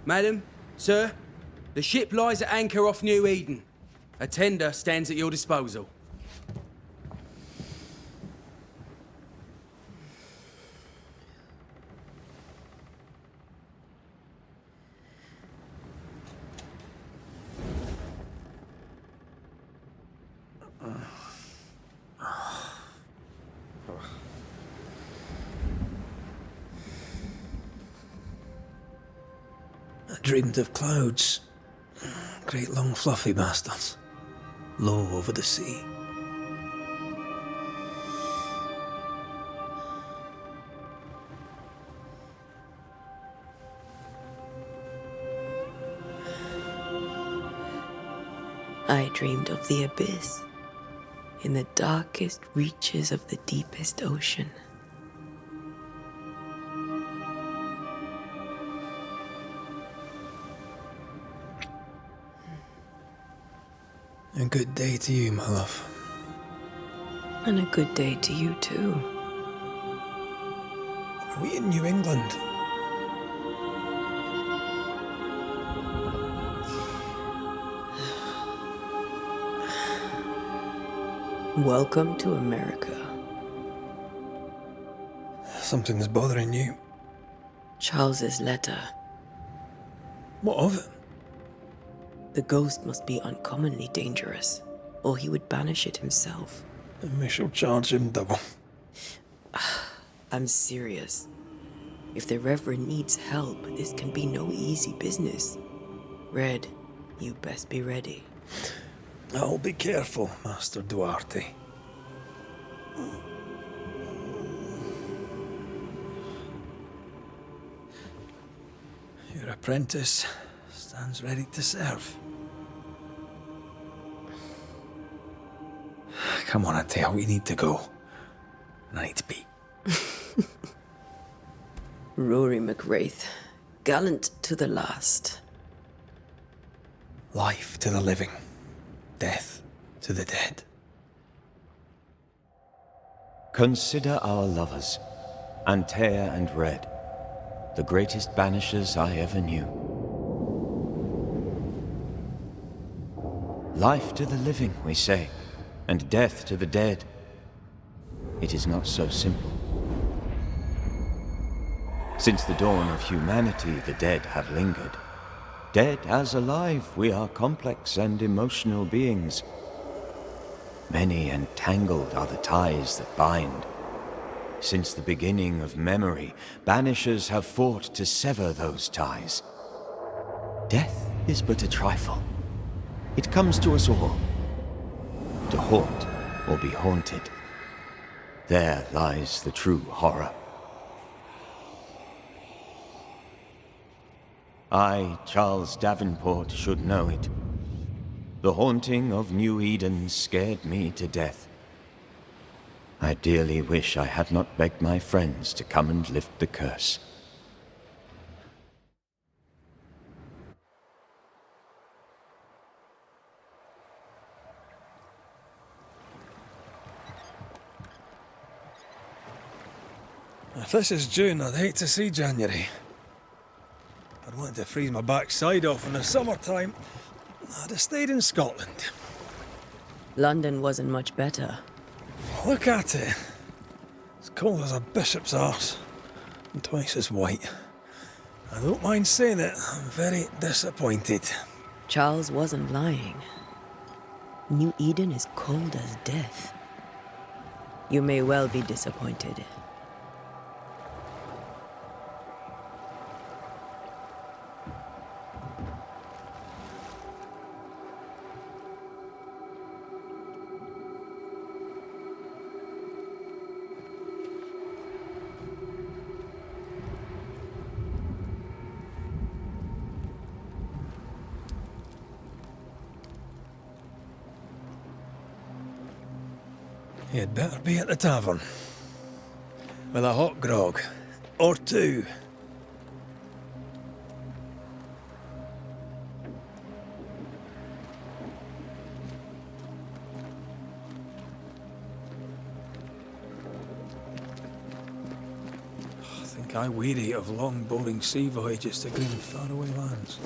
Madam, sir, the ship lies at anchor off New Eden. A tender stands at your disposal. I dreamed of clouds. Great long fluffy bastards. Low over the sea. I dreamed of the abyss, in the darkest reaches of the deepest ocean. A good day to you, my love. And a good day to you too. Are we in New England? Welcome to America. Something's bothering you. Charles's letter. What of it? The ghost must be uncommonly dangerous, or he would banish it himself. And we shall charge him double. I'm serious. If the Reverend needs help, this can be no easy business. Red, you best be ready. I'll be careful, Master Duarte. Your apprentice stands ready to serve. Come on, Atea, we need to go. And I need to pee. Rory McWraith, gallant to the last. Life to the living, death to the dead. Consider our lovers, Antea and Red, the greatest banishers I ever knew. Life to the living, we say, and death to the dead. It is not so simple. Since the dawn of humanity, the dead have lingered. Dead as alive, we are complex and emotional beings. Many and tangled are the ties that bind. Since the beginning of memory, banishers have fought to sever those ties. Death is but a trifle. It comes to us all. To haunt or be haunted. There lies the true horror. I, Charles Davenport, should know it. The haunting of New Eden scared me to death. I dearly wish I had not begged my friends to come and lift the curse. If this is June, I'd hate to see January. I'd wanted to freeze my backside off in the summertime. I'd have stayed in Scotland. London wasn't much better. Look at it. As cold as a bishop's arse. And twice as white. I don't mind saying it, I'm very disappointed. Charles wasn't lying. New Eden is cold as death. You may well be disappointed. You'd better be at the tavern. With a hot grog. Or two. I think I weary of long, boring sea voyages to green, faraway lands.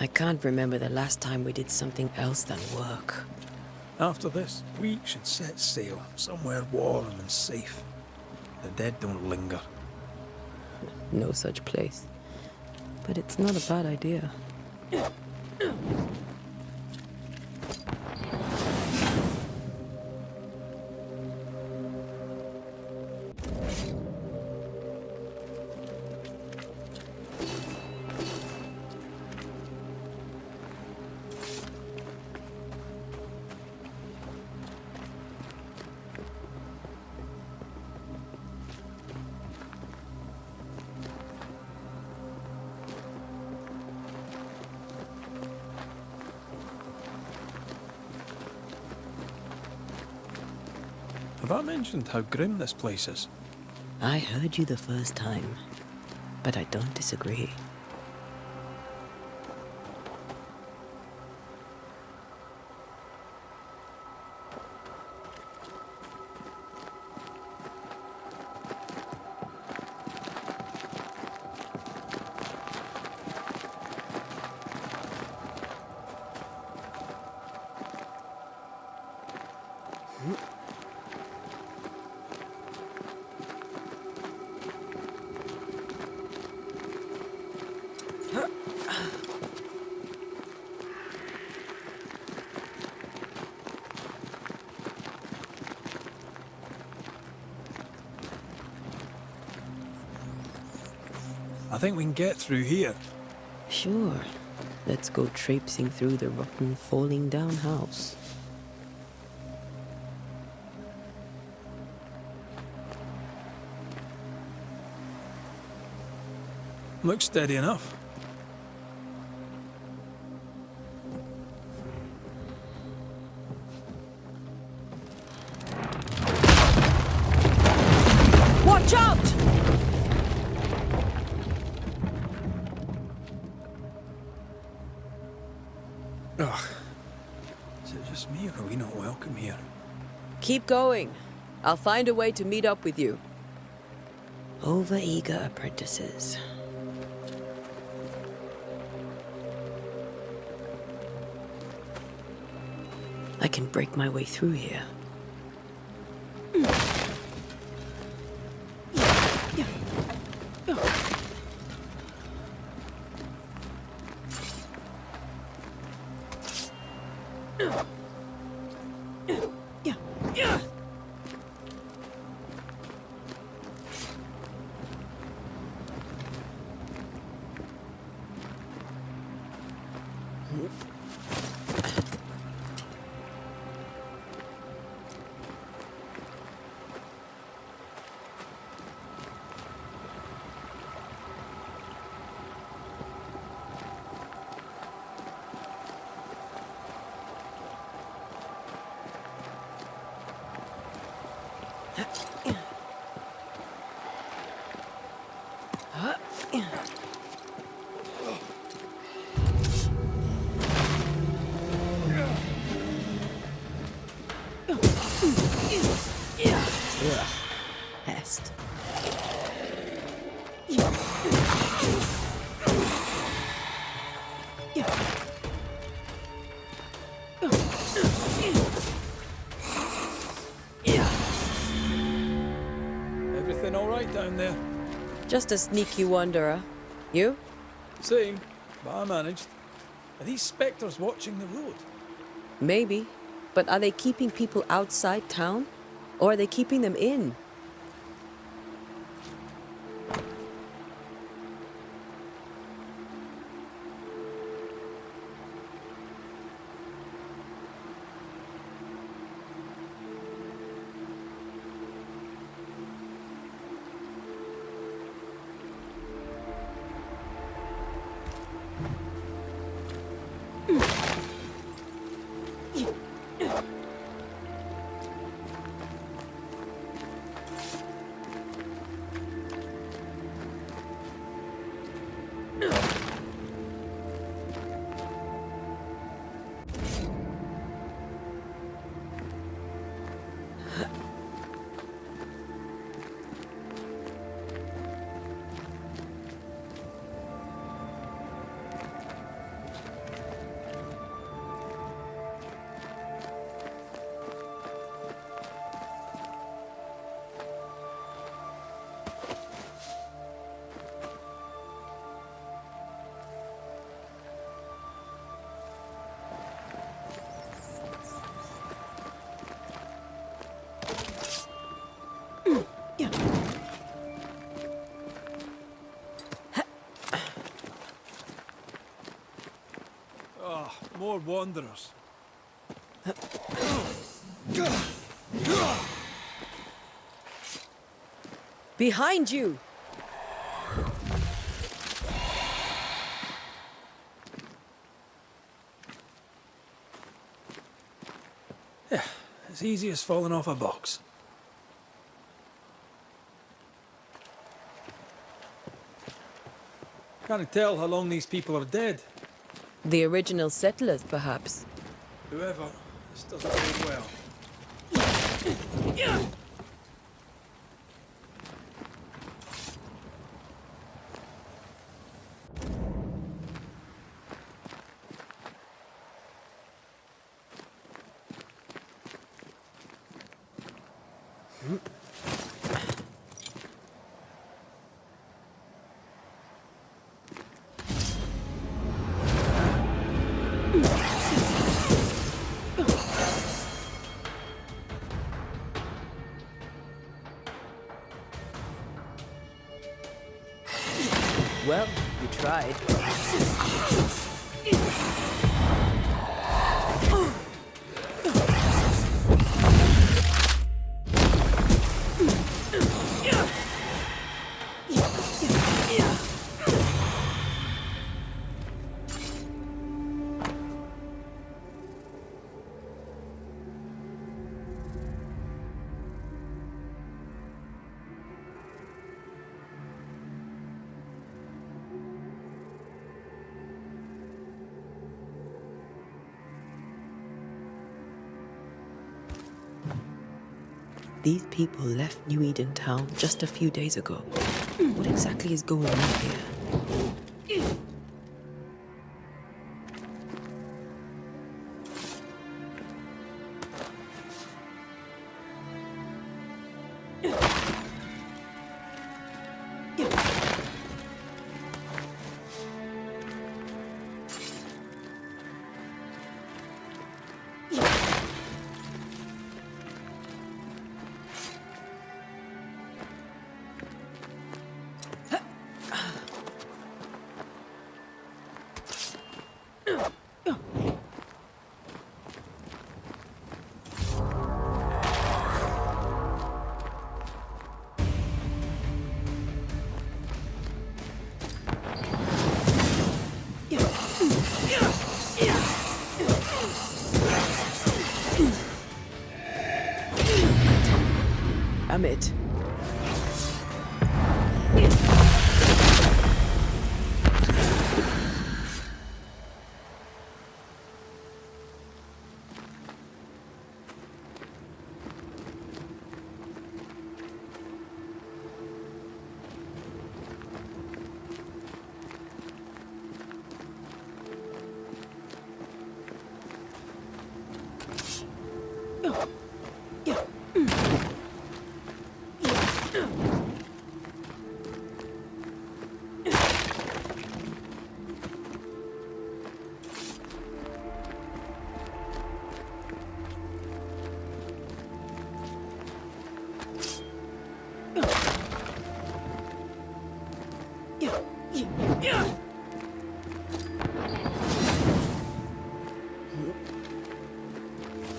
I can't remember the last time we did something else than work. After this, we should set sail somewhere warm and safe. The dead don't linger. No such place. But it's not a bad idea. Have I mentioned how grim this place is? I heard you the first time, but I don't disagree. I think we can get through here. Sure. Let's go traipsing through the rotten, falling down house. Looks steady enough. Watch out! Ugh. Is it just me, or are we not welcome here? Keep going. I'll find a way to meet up with you. Overeager apprentices. I can break my way through here. Pest. Everything all right down there? Just a sneaky wanderer. You? Same, but I managed. Are these spectres watching the road? Maybe. But are they keeping people outside town? Or are they keeping them in? more wanderers. Behind you! Yeah, as easy as falling off a box. Can't tell how long these people are dead. The original settlers, perhaps. Whoever, this doesn't bode well. Well, you tried. These people left New Eden Town just a few days ago. What exactly is going on here? Amit.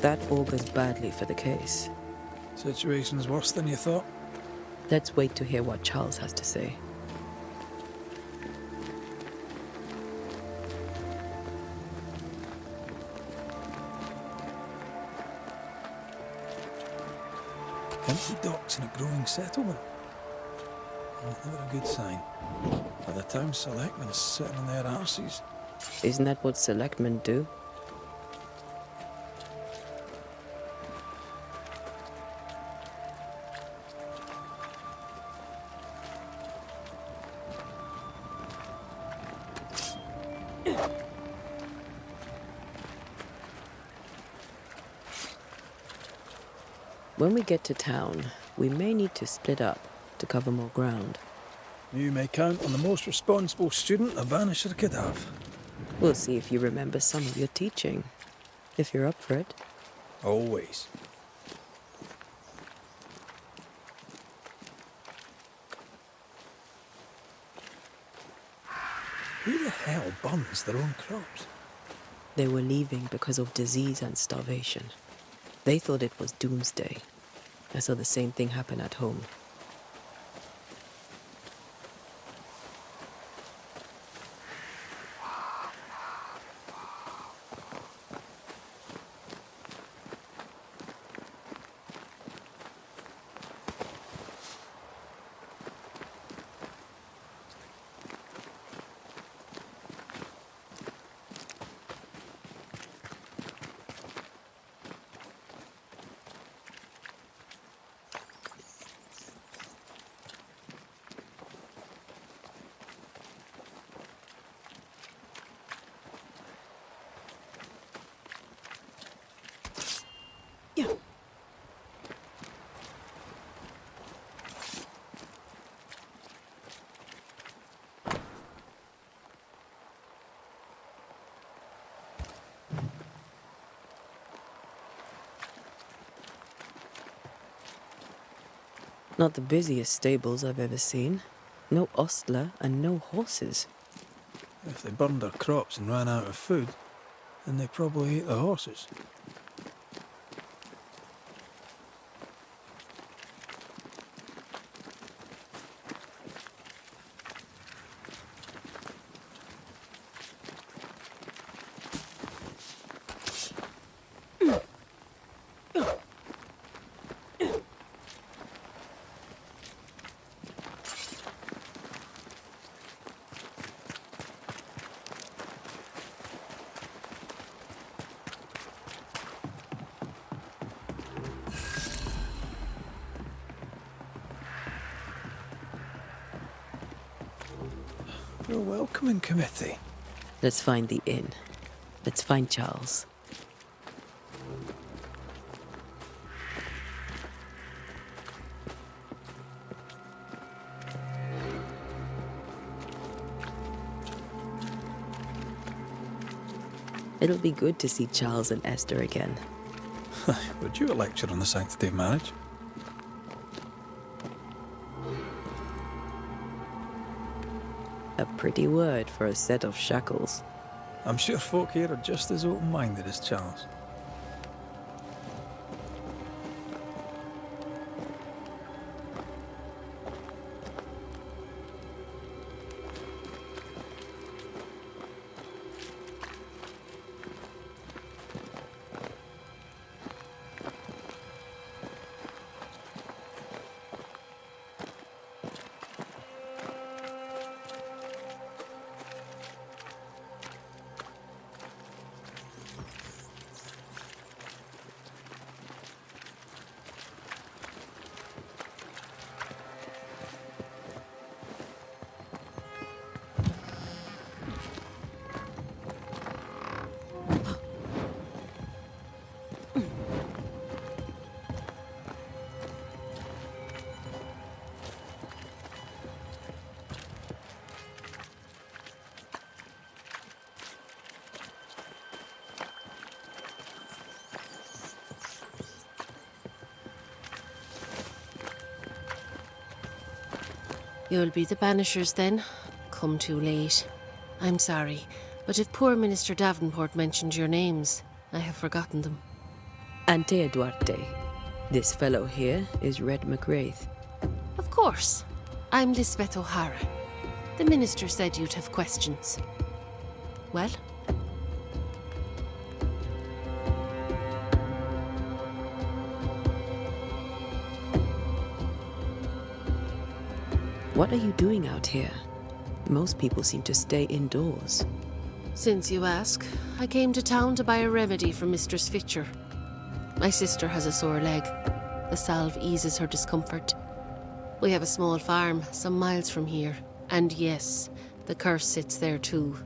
That augurs badly for the case. Situation's worse than you thought. Let's wait to hear what Charles has to say. Empty docks in a growing settlement. Never a good sign. But the town selectmen's sitting on their arses. Isn't that what selectmen do? When we get to town, we may need to split up to cover more ground. You may count on the most responsible student a Banisher could have. We'll see if you remember some of your teaching, if you're up for it. Always. Who the hell burns their own crops? They were leaving because of disease and starvation. They thought it was doomsday. I saw the same thing happen at home. Yeah. Not the busiest stables I've ever seen. No ostler and no horses. If they burned their crops and ran out of food, then they probably ate the horses. Your welcoming committee. Let's find the inn. Let's find Charles. It'll be good to see Charles and Esther again. Would you a lecture on the sanctity of marriage? A pretty word for a set of shackles. I'm sure folk here are just as open-minded as Charles. You'll be the Banishers then? Come too late. I'm sorry, but if poor Minister Davenport mentioned your names, I have forgotten them. Ante Duarte. This fellow here is Red McWraith. Of course. I'm Lisbeth O'Hara. The Minister said you'd have questions. Well? What are you doing out here? Most people seem to stay indoors. Since you ask, I came to town to buy a remedy for Mistress Fitcher. My sister has a sore leg. The salve eases her discomfort. We have a small farm, some miles from here. And yes, the curse sits there too.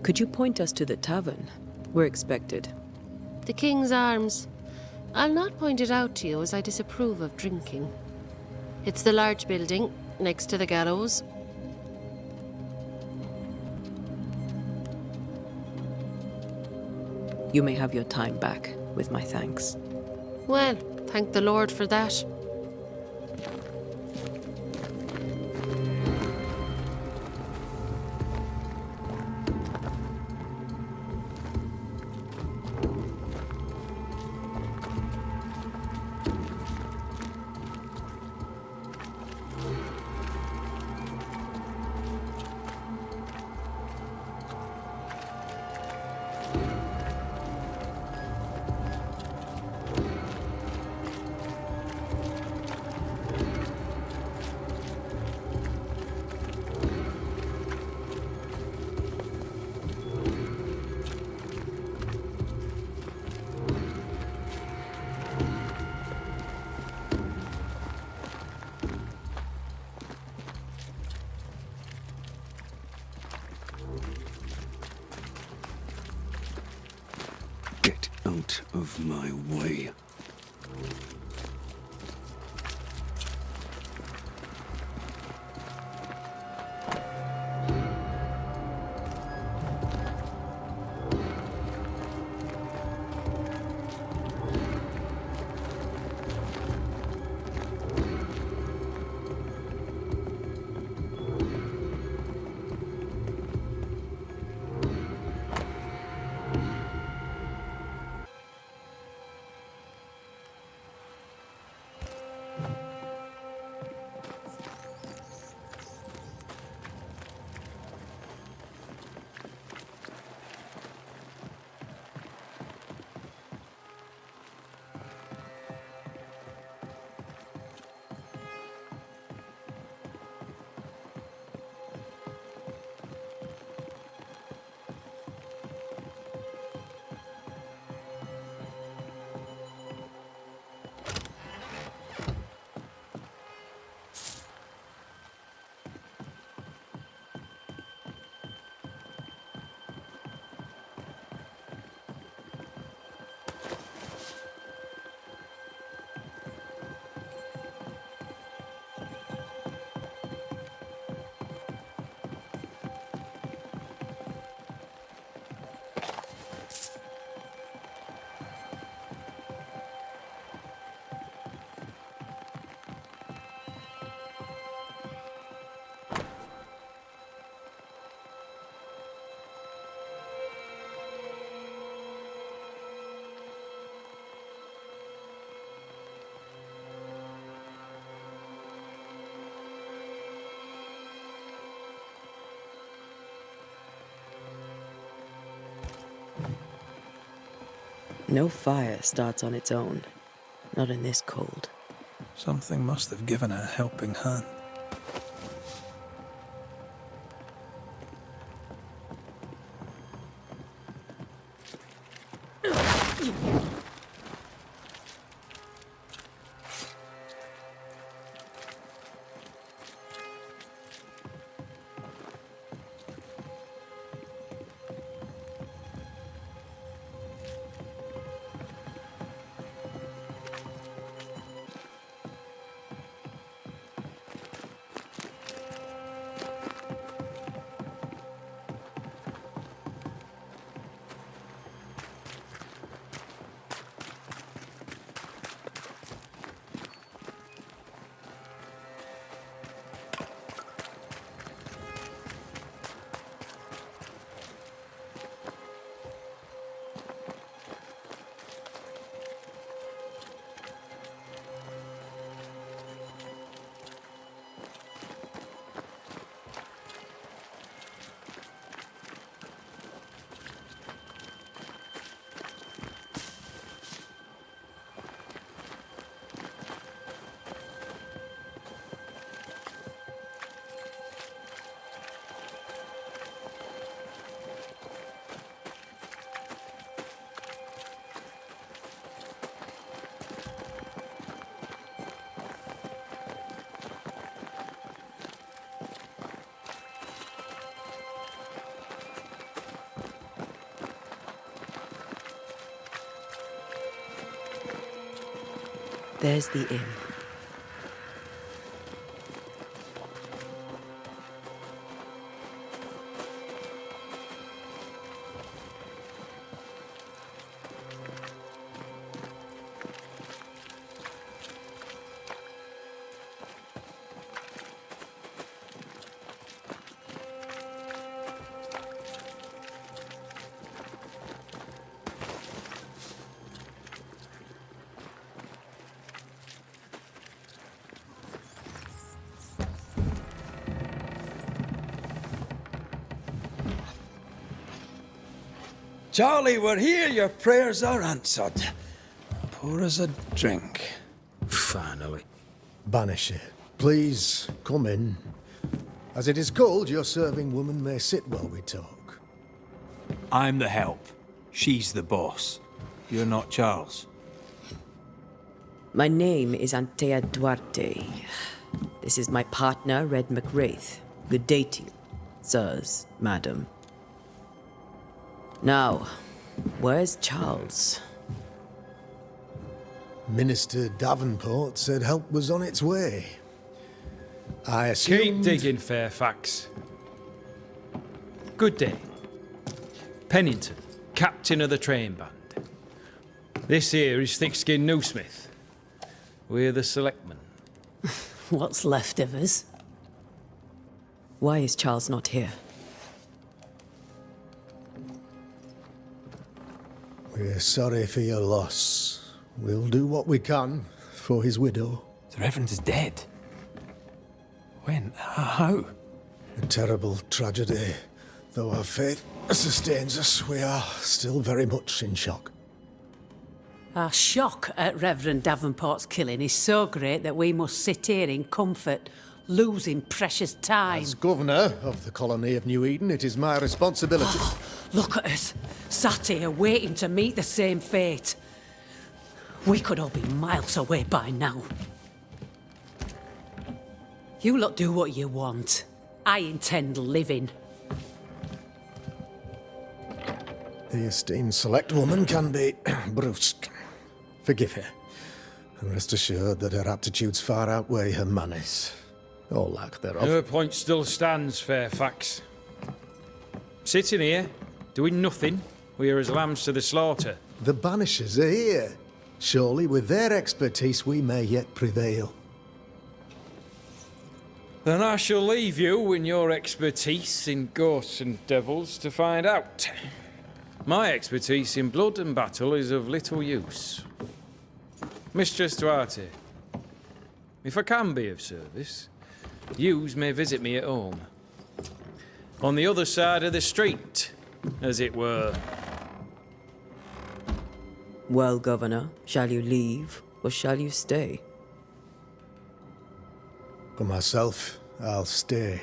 Could you point us to the tavern? We're expected. The King's Arms. I'll not point it out to you as I disapprove of drinking. It's the large building, next to the gallows. You may have your time back, with my thanks. Well, thank the Lord for that. Get out of my way. No fire starts on its own. Not in this cold. Something must have given it a helping hand. There's the inn. Charlie, we're here. Your prayers are answered. Pour us a drink. Finally. Banisher, please come in. As it is cold, your serving woman may sit while we talk. I'm the help. She's the boss. You're not Charles. My name is Antea Duarte. This is my partner, Red McWraith. Good day to you, sirs, madam. Now, where's Charles? Minister Davenport said help was on its way. I assumed... Keep digging, Fairfax. Good day. Pennington, captain of the train band. This here is Thick-Skinned Newsmith. We're the selectmen. What's left of us? Why is Charles not here? We're sorry for your loss. We'll do what we can for his widow. The Reverend is dead. When? How? A terrible tragedy. Though our faith sustains us, we are still very much in shock. Our shock at Reverend Davenport's killing is so great that we must sit here in comfort, losing precious time. As governor of the colony of New Eden, it is my responsibility... Look at us, sat here waiting to meet the same fate. We could all be miles away by now. You lot do what you want. I intend living. The esteemed select woman can be brusque. Forgive her, and rest assured that her aptitudes far outweigh her manners, or lack thereof. Her point still stands, Fairfax. Sitting here, doing nothing, we're as lambs to the slaughter. The Banishers are here. Surely with their expertise we may yet prevail. Then I shall leave you and your expertise in ghosts and devils to find out. My expertise in blood and battle is of little use. Mistress Duarte, if I can be of service, yous may visit me at home. On the other side of the street, as it were. Well, Governor, shall you leave or shall you stay? For myself, I'll stay.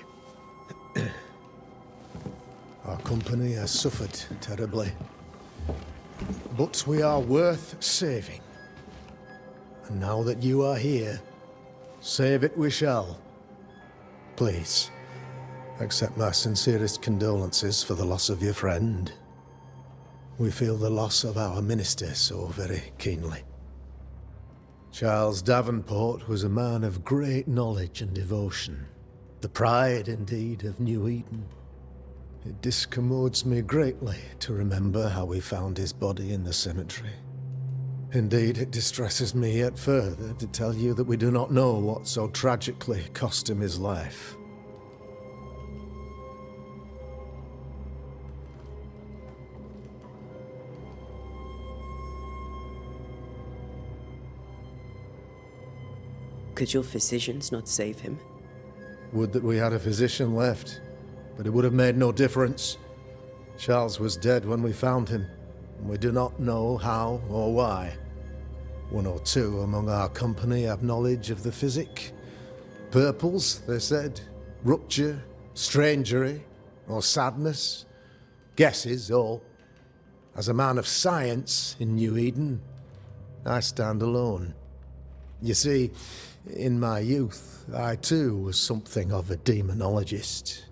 Our company has suffered terribly. But we are worth saving. And now that you are here, save it we shall. Please, accept my sincerest condolences for the loss of your friend. We feel the loss of our minister so very keenly. Charles Davenport was a man of great knowledge and devotion. The pride, indeed, of New Eden. It discommodes me greatly to remember how we found his body in the cemetery. Indeed, it distresses me yet further to tell you that we do not know what so tragically cost him his life. Could your physicians not save him? Would that we had a physician left, but it would have made no difference. Charles was dead when we found him, and we do not know how or why. One or two among our company have knowledge of the physic. Purples, they said, rupture, strangery, or sadness. Guesses, all. As a man of science in New Eden, I stand alone. You see, in my youth, I too was something of a demonologist.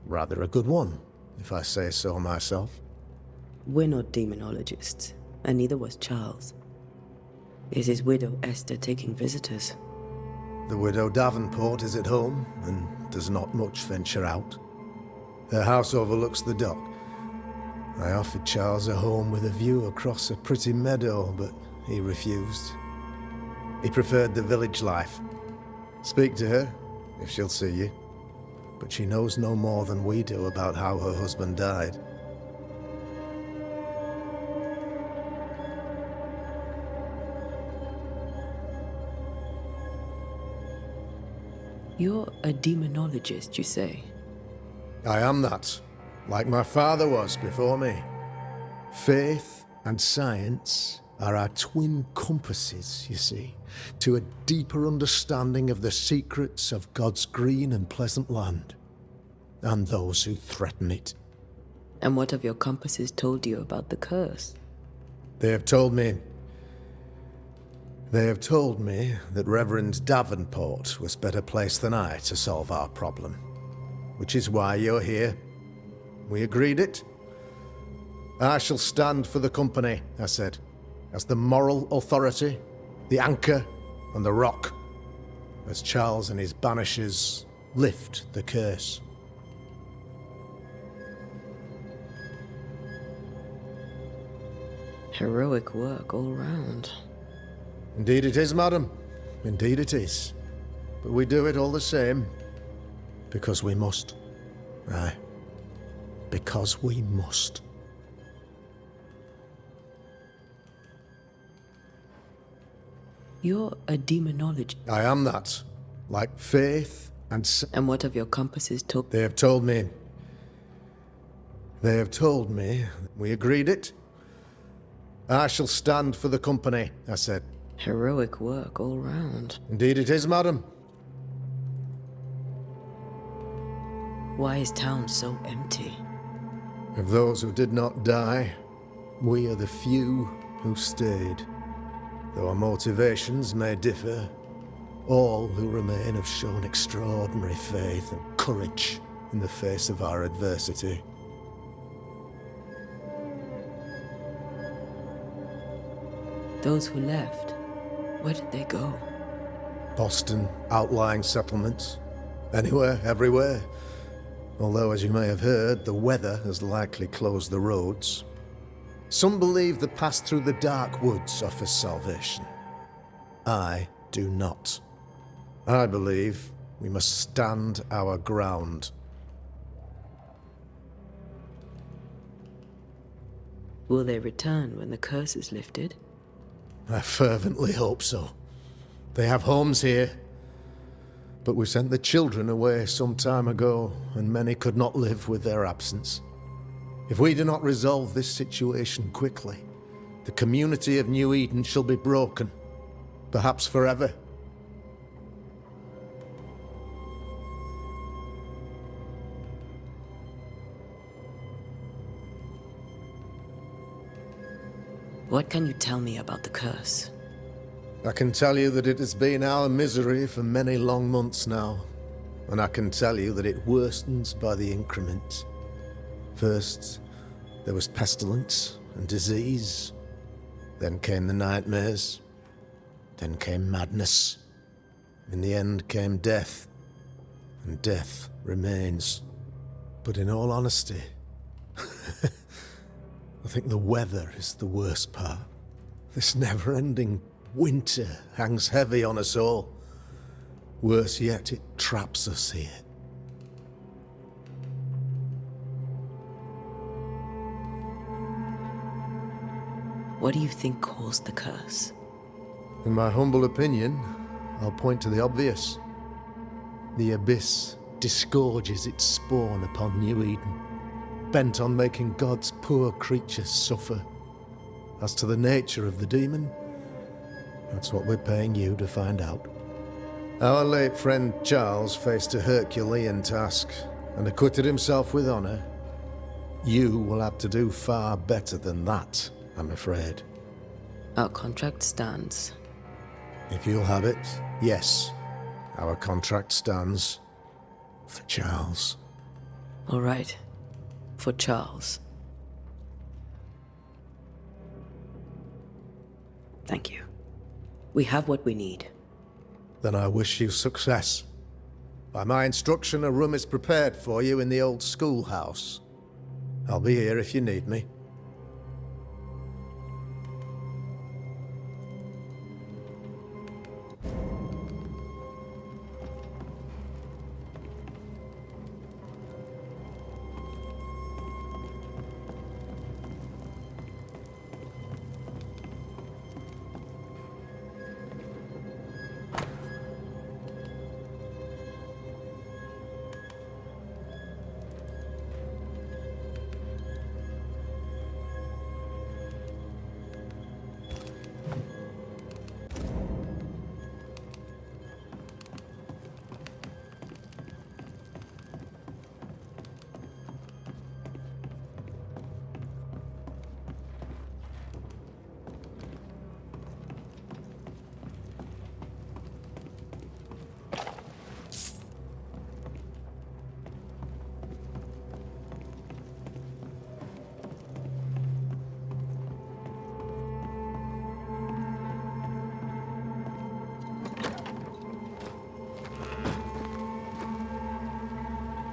Rather a good one, if I say so myself. We're not demonologists, and neither was Charles. Is his widow Esther taking visitors? The widow Davenport is at home, and does not much venture out. Her house overlooks the dock. I offered Charles a home with a view across a pretty meadow, but he refused. He preferred the village life. Speak to her, if she'll see you. But she knows no more than we do about how her husband died. You're a demonologist, you say? I am that, like my father was before me. Faith and science are our twin compasses, you see, to a deeper understanding of the secrets of God's green and pleasant land, and those who threaten it. And what have your compasses told you about the curse? They have told me that Reverend Davenport was better placed than I to solve our problem, which is why you're here. We agreed it. I shall stand for the company, I said, as the moral authority, the anchor, and the rock, as Charles and his Banishers lift the curse. Heroic work all round. Indeed it is, madam. Indeed it is. But we do it all the same. Because we must. Aye. Because we must. You're a demonologist. I am that. Like faith and... And what have your compasses told? They have told me... We agreed it. I shall stand for the company, I said. Heroic work all round. Indeed it is, madam. Why is town so empty? Of those who did not die, we are the few who stayed. Though our motivations may differ, all who remain have shown extraordinary faith and courage in the face of our adversity. Those who left, where did they go? Boston, outlying settlements. Anywhere, everywhere. Although, as you may have heard, the weather has likely closed the roads. Some believe the path through the dark woods offers salvation. I do not. I believe we must stand our ground. Will they return when the curse is lifted? I fervently hope so. They have homes here. But we sent the children away some time ago, and many could not live with their absence. If we do not resolve this situation quickly, the community of New Eden shall be broken, perhaps forever. What can you tell me about the curse? I can tell you that it has been our misery for many long months now, and I can tell you that it worstens by the increment. First, there was pestilence and disease. Then came the nightmares. Then came madness. In the end came death. And death remains. But in all honesty, I think the weather is the worst part. This never-ending winter hangs heavy on us all. Worse yet, it traps us here. What do you think caused the curse? In my humble opinion, I'll point to the obvious. The abyss disgorges its spawn upon New Eden, bent on making God's poor creatures suffer. As to the nature of the demon, that's what we're paying you to find out. Our late friend Charles faced a Herculean task and acquitted himself with honor. You will have to do far better than that, I'm afraid. Our contract stands. If you'll have it, yes. Our contract stands for Charles. All right. For Charles. Thank you. We have what we need. Then I wish you success. By my instruction, a room is prepared for you in the old schoolhouse. I'll be here if you need me.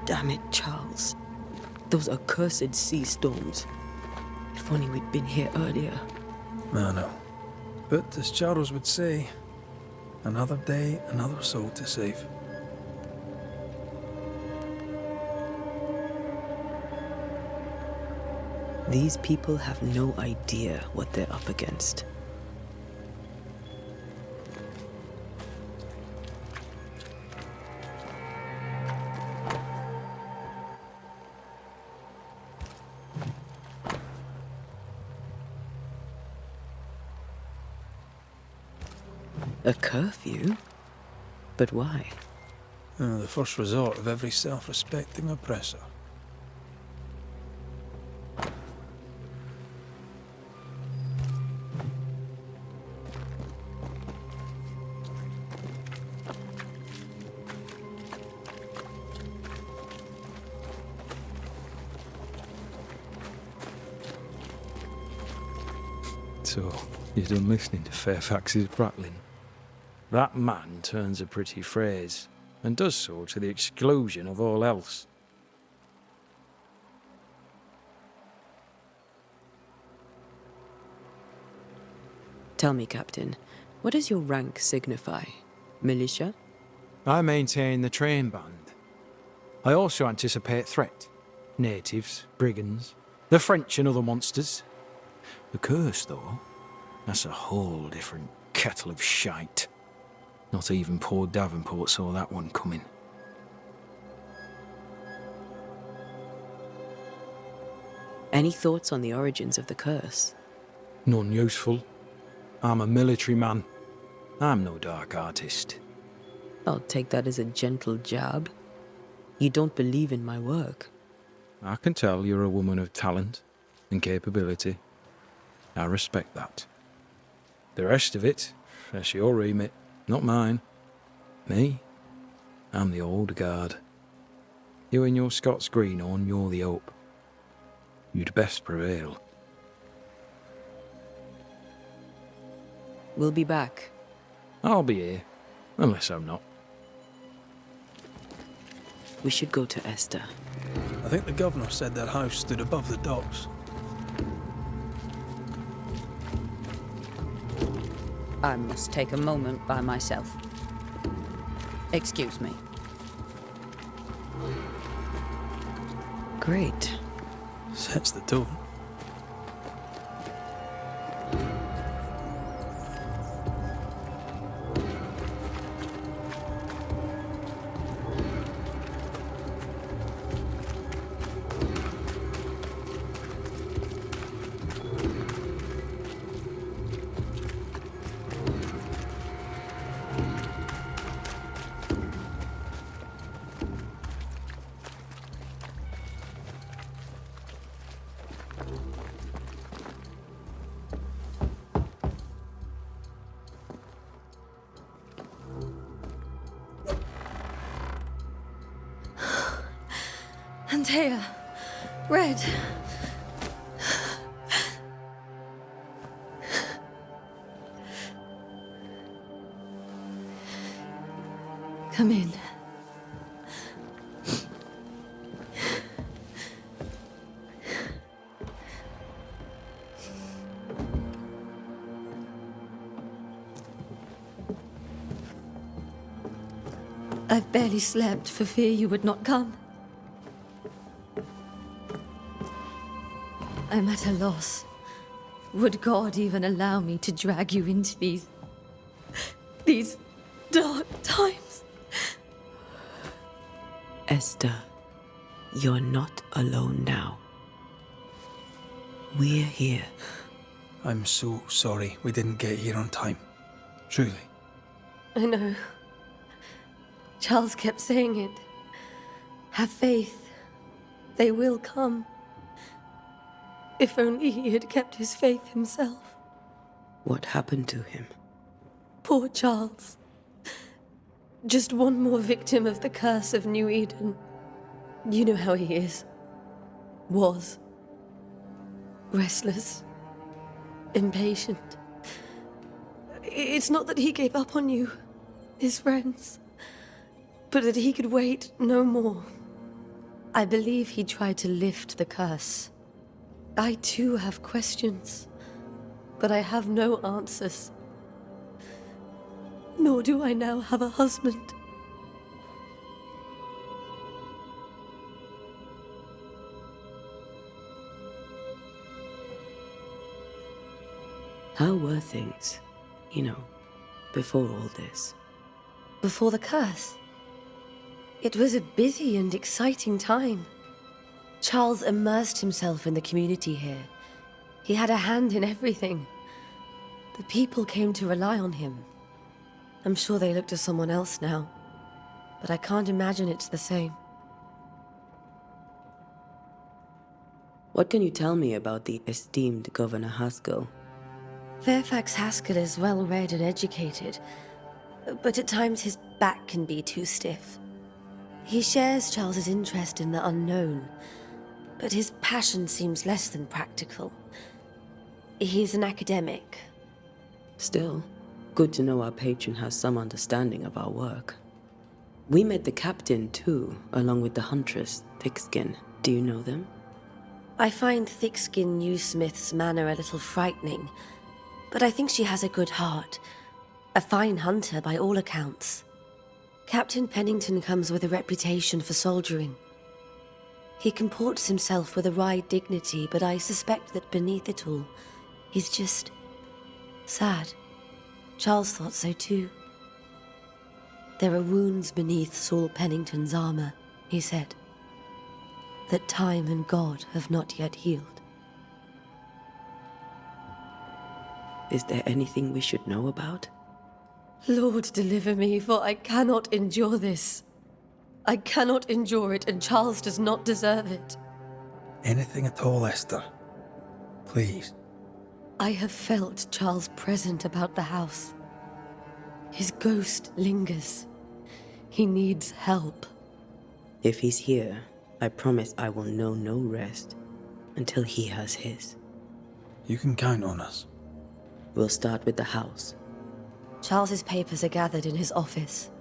Damn it, Charles. Those accursed sea storms. If only we'd been here earlier. I know. But as Charles would say, another day, another soul to save. These people have no idea what they're up against. A curfew? But why? The first resort of every self-respecting oppressor. So, you're done listening to Fairfax's prattling? That man turns a pretty phrase, and does so to the exclusion of all else. Tell me, Captain, what does your rank signify? Militia? I maintain the train band. I also anticipate threat. Natives, brigands, the French and other monsters. The curse, though, that's a whole different kettle of shite. Not even poor Davenport saw that one coming. Any thoughts on the origins of the curse? None useful. I'm a military man. I'm no dark artist. I'll take that as a gentle jab. You don't believe in my work. I can tell you're a woman of talent and capability. I respect that. The rest of it, that's your remit, not mine. Me? I'm the old guard. You and your Scots greenhorn, you're the hope. You'd best prevail. We'll be back. I'll be here, unless I'm not. We should go to Esther. I think the governor said their house stood above the docks. I must take a moment by myself. Excuse me. Great. Sets the tone. Antea, Red. Come in. I've barely slept for fear you would not come. I'm at a loss. Would God even allow me to drag you into these dark times? Esther, you're not alone now. We're here. I'm so sorry we didn't get here on time. Truly. I know. Charles kept saying it. Have faith. They will come. If only he had kept his faith himself. What happened to him? Poor Charles. Just one more victim of the curse of New Eden. You know how he is. Was. Restless. Impatient. It's not that he gave up on you, his friends, but that he could wait no more. I believe he tried to lift the curse. I too have questions, but I have no answers. Nor do I now have a husband. How were things, before all this? Before the curse? It was a busy and exciting time. Charles immersed himself in the community here. He had a hand in everything. The people came to rely on him. I'm sure they look to someone else now, but I can't imagine it's the same. What can you tell me about the esteemed Governor Haskell? Fairfax Haskell is well-read and educated, but at times his back can be too stiff. He shares Charles's interest in the unknown, but his passion seems less than practical. He's an academic. Still, good to know our patron has some understanding of our work. We met the captain too, along with the huntress, Thickskin. Do you know them? I find Thickskin Newsmith's manner a little frightening, but I think she has a good heart. A fine hunter by all accounts. Captain Pennington comes with a reputation for soldiering. He comports himself with a wry dignity, but I suspect that beneath it all, he's just sad. Charles thought so too. There are wounds beneath Saul Pennington's armor, he said, that time and God have not yet healed. Is there anything we should know about? Lord, deliver me, for I cannot endure this. I cannot endure it, and Charles does not deserve it. Anything at all, Esther. Please. I have felt Charles present about the house. His ghost lingers. He needs help. If he's here, I promise I will know no rest until he has his. You can count on us. We'll start with the house. Charles's papers are gathered in his office.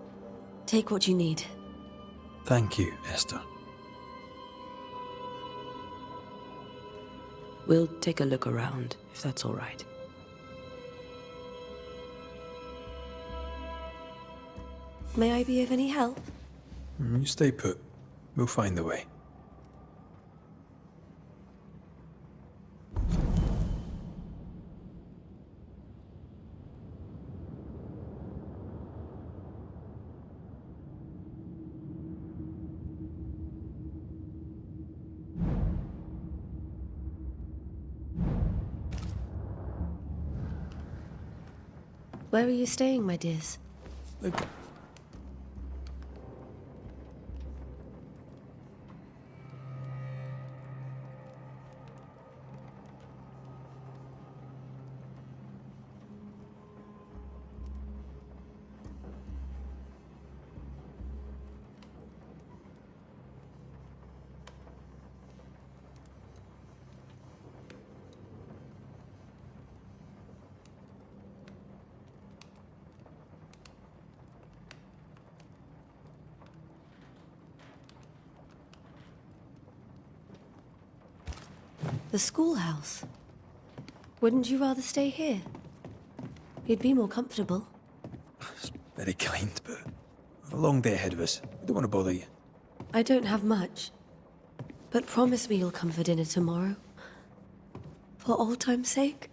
Take what you need. Thank you, Esther. We'll take a look around, if that's all right. May I be of any help? You stay put. We'll find the way. Where are you staying, my dears? Look. The schoolhouse. Wouldn't you rather stay here? You'd be more comfortable. It's very kind, but we've a long day ahead of us. I don't want to bother you. I don't have much. But promise me you'll come for dinner tomorrow. For old time's sake.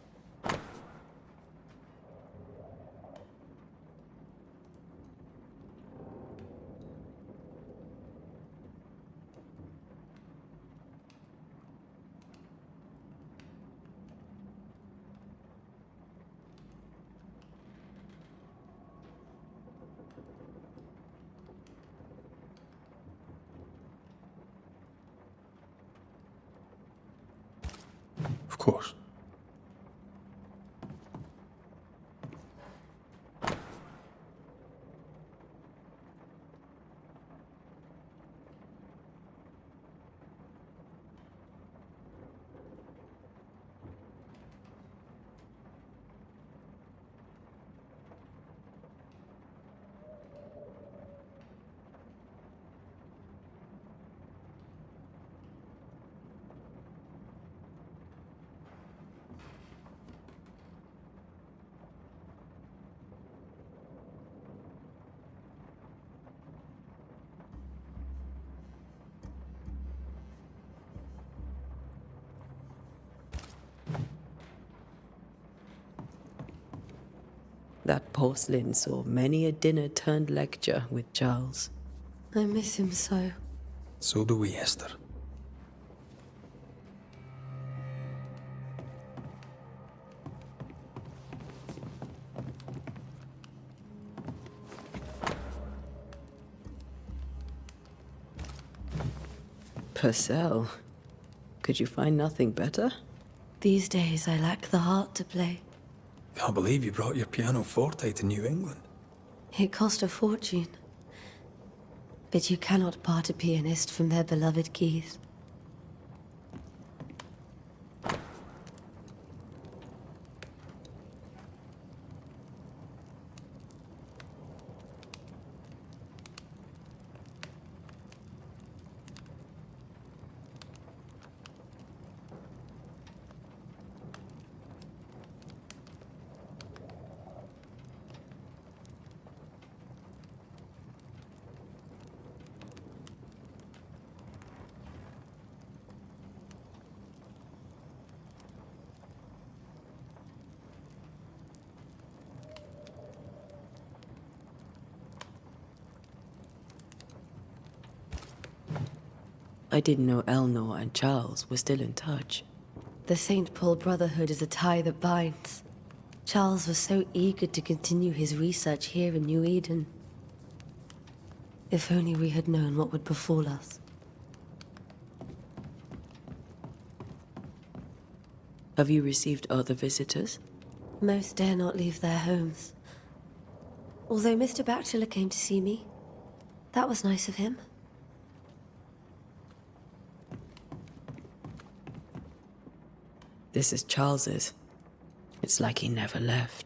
Of course. That porcelain saw many a dinner-turned-lecture with Charles. I miss him so. So do we, Esther. Purcell, could you find nothing better? These days I lack the heart to play. Can't believe you brought your pianoforte to New England. It cost a fortune. But you cannot part a pianist from their beloved keys. I didn't know Eleanor and Charles were still in touch. The St. Paul Brotherhood is a tie that binds. Charles was so eager to continue his research here in New Eden. If only we had known what would befall us. Have you received other visitors? Most dare not leave their homes. Although Mr. Bachelor came to see me. That was nice of him. This is Charles's. It's like he never left.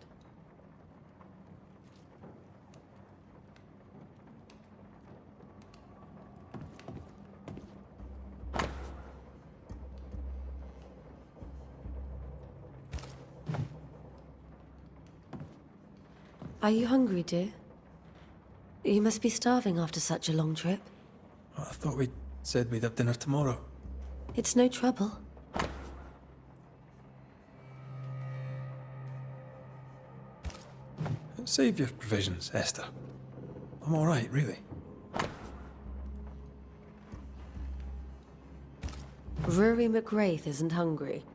Are you hungry, dear? You must be starving after such a long trip. I thought we said we'd have dinner tomorrow. It's no trouble. Save your provisions, Esther. I'm all right, really. Rory McGrath isn't hungry.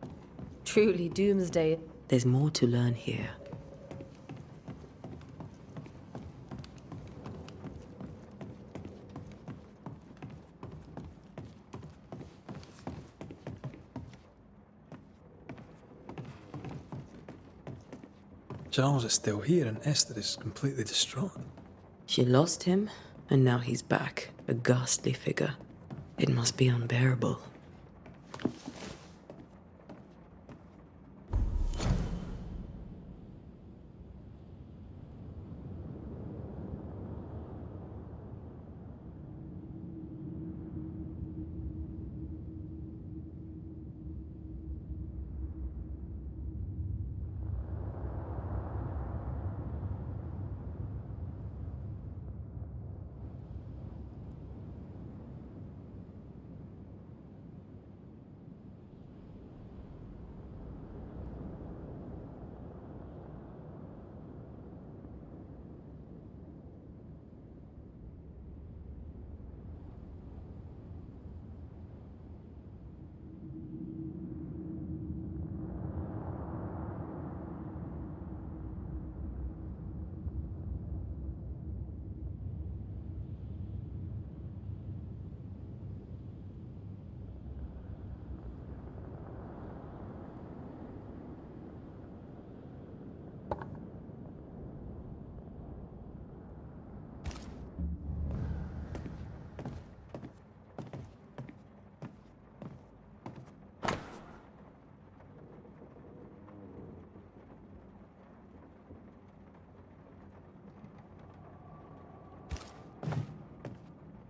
Truly doomsday. There's more to learn here. Charles is still here and Esther is completely distraught. She lost him, and now he's back, a ghastly figure. It must be unbearable.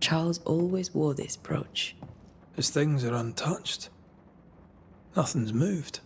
Charles always wore this brooch. His things are untouched. Nothing's moved.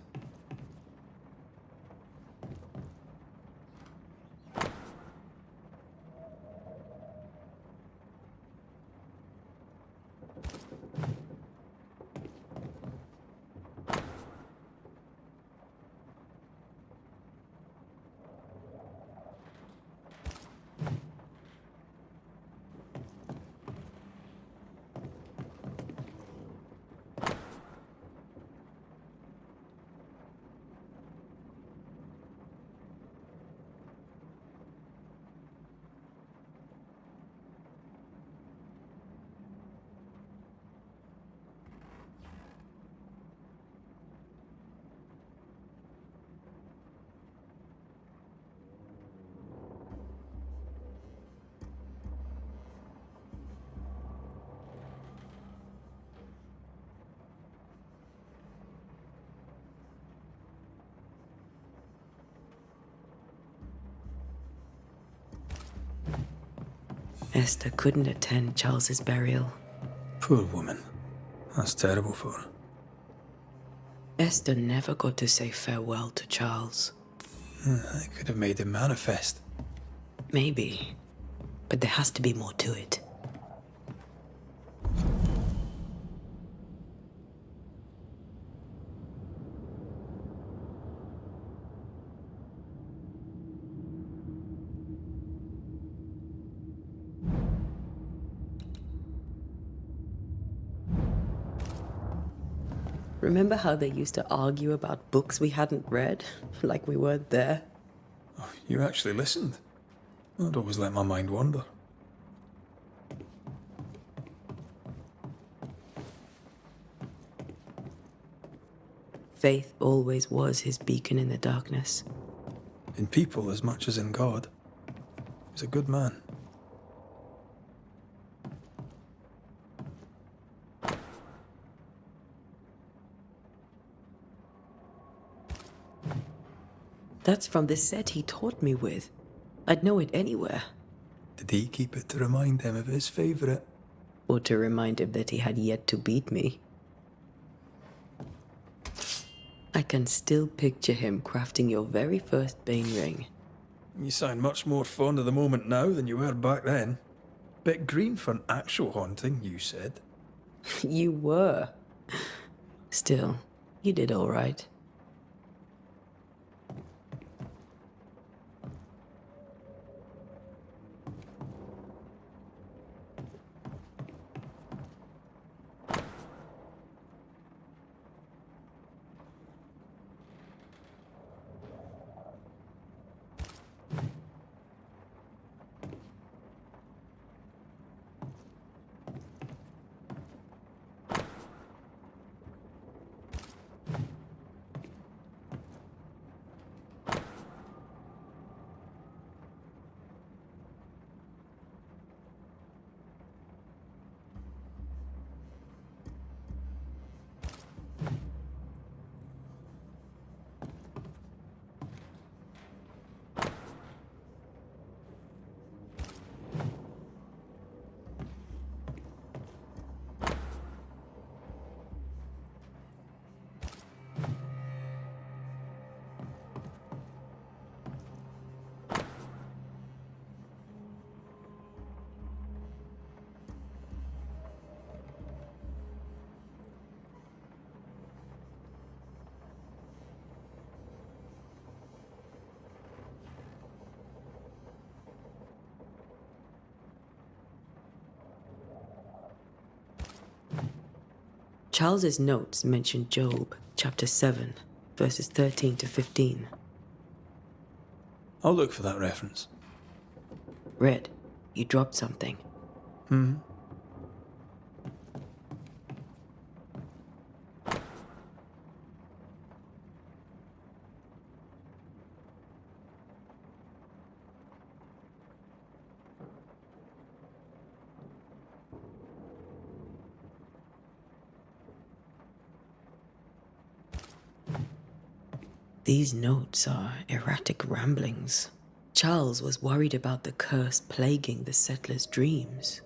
Esther couldn't attend Charles's burial. Poor woman. That's terrible for her. Esther never got to say farewell to Charles. I could have made him manifest. Maybe, but there has to be more to it. Remember how they used to argue about books we hadn't read? Like we weren't there? Oh, you actually listened. I'd always let my mind wander. Faith always was his beacon in the darkness. In people as much as in God. He was a good man. That's from the set he taught me with. I'd know it anywhere. Did he keep it to remind him of his favourite? Or to remind him that he had yet to beat me. I can still picture him crafting your very first Bane ring. You sound much more fond of the moment now than you were back then. Bit green for an actual haunting, you said. You were. Still, you did all right. Charles's notes mention Job, chapter 7, verses 13 to 15. I'll look for that reference. Red, you dropped something. These notes are erratic ramblings. Charles was worried about the curse plaguing the settlers' dreams.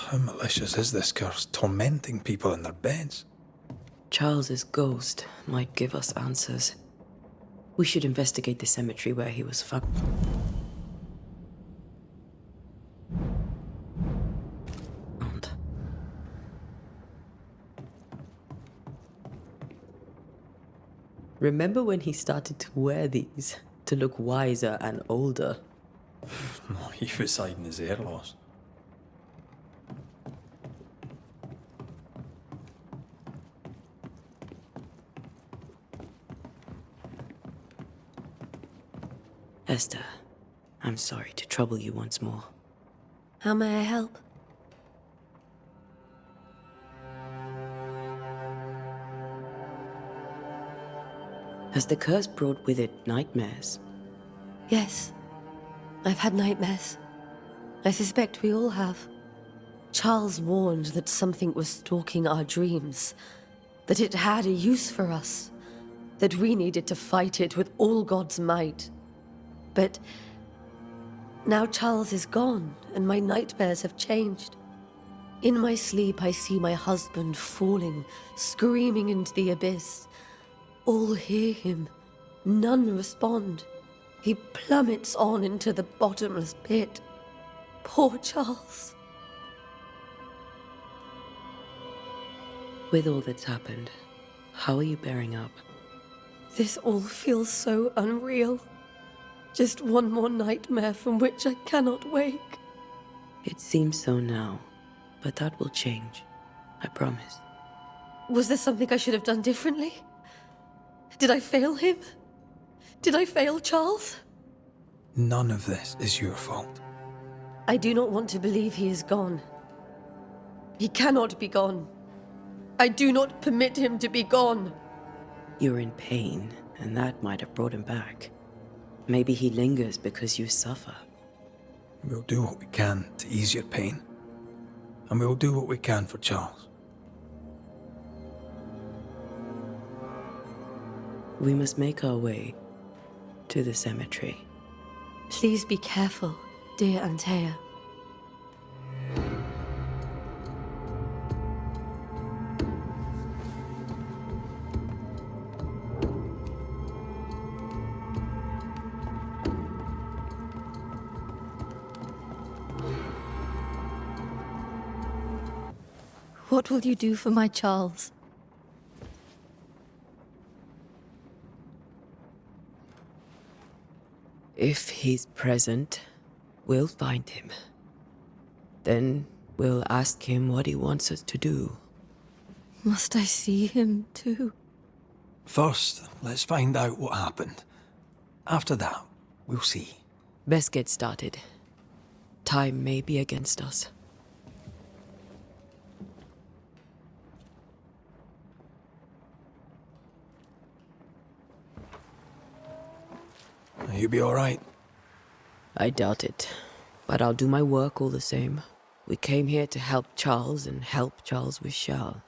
How malicious is this curse, tormenting people in their beds? Charles's ghost might give us answers. We should investigate the cemetery where he was found. Remember when he started to wear these to look wiser and older? Oh, he was hiding his hair loss. Esther, I'm sorry to trouble you once more. How may I help? Has the curse brought with it nightmares? Yes. I've had nightmares. I suspect we all have. Charles warned that something was stalking our dreams, that it had a use for us, that we needed to fight it with all God's might. But Now Charles is gone, and my nightmares have changed. In my sleep, I see my husband falling, screaming into the abyss. All hear him. None respond. He plummets on into the bottomless pit. Poor Charles. With all that's happened, how are you bearing up? This all feels so unreal. Just one more nightmare from which I cannot wake. It seems so now, but that will change. I promise. Was there something I should have done differently? Did I fail him? Did I fail Charles? None of this is your fault. I do not want to believe he is gone. He cannot be gone. I do not permit him to be gone. You're in pain, and that might have brought him back. Maybe he lingers because you suffer. We'll do what we can to ease your pain. And we'll do what we can for Charles. We must make our way to the cemetery. Please be careful, dear Antea. What will you do for my Charles? If he's present, we'll find him. Then we'll ask him what he wants us to do. Must I see him too? First, let's find out what happened. After that, we'll see. Best get started. Time may be against us. You'll be all right. I doubt it, but I'll do my work all the same. We came here to help Charles, and help Charles we shall.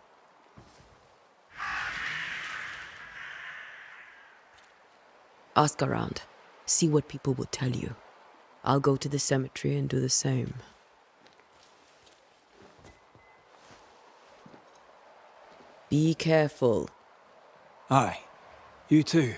Ask around. See what people will tell you. I'll go to the cemetery and do the same. Be careful. Aye. You too.